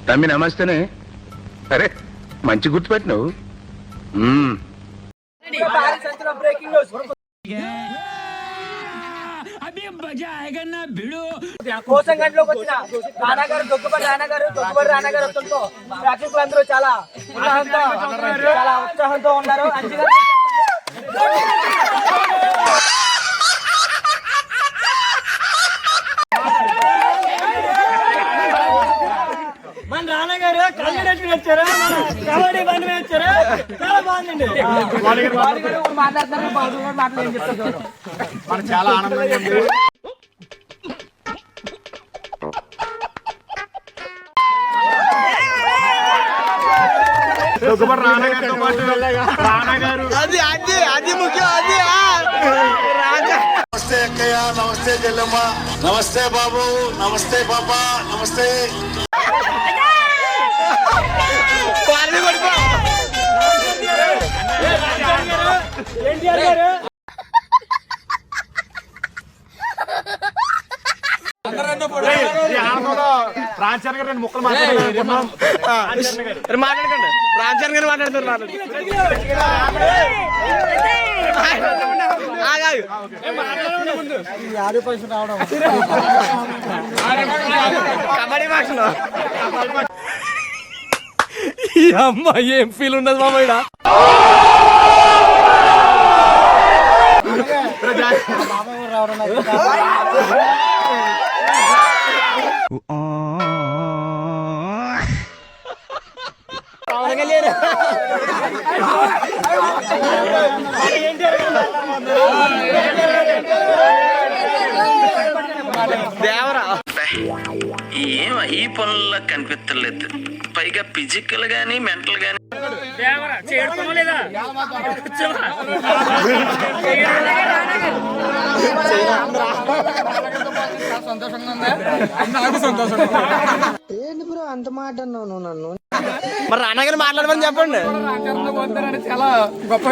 తమ్మి నమస్తేనే. అరే మంచి గుర్తుపెట్టినావు. కోసంగంట్లోకి వచ్చిన రానాగారు దొక్కుబడి రానాగారు వస్తుంటో ప్రేక్షకులందరూ చాలా ఉత్సాహంతో ఉన్నారు. మన రానాగారు కళ్ళెట్టి వచ్చారు, కబడ్డీ బండి వచ్చారు, చాలా బాగుందండి. మాట్లాడతారు మాటలు ఏం చెప్తారు. మనకు చాలా ఆనందంగా ఉంది. అది ముఖ్యం. అది నమస్తే అక్కయ్య, నమస్తే చెల్లెమ్మ, నమస్తే బాబు, నమస్తే పాప, నమస్తే. రాంచరణ్ గారు రెండు ముక్కలు మాట్లాడకండి. రాంచరణ్ గారు మాట్లాడుతున్నారు. కబడ్డీ భాషలో ఈ అమ్మాయి ఏం ఫీల్ ఉన్నది మామయ్య. దేవరా ఏం ఈ పనుల్లో కనిపించలేదు. పైగా ఫిజికల్ గానీ మెంటల్ గానీ ఏంటి బ్రో అంత మాట అన్నావు నువ్వు నన్ను? మరి రానగానే మాట్లాడమని చెప్పండి. చాలా గొప్ప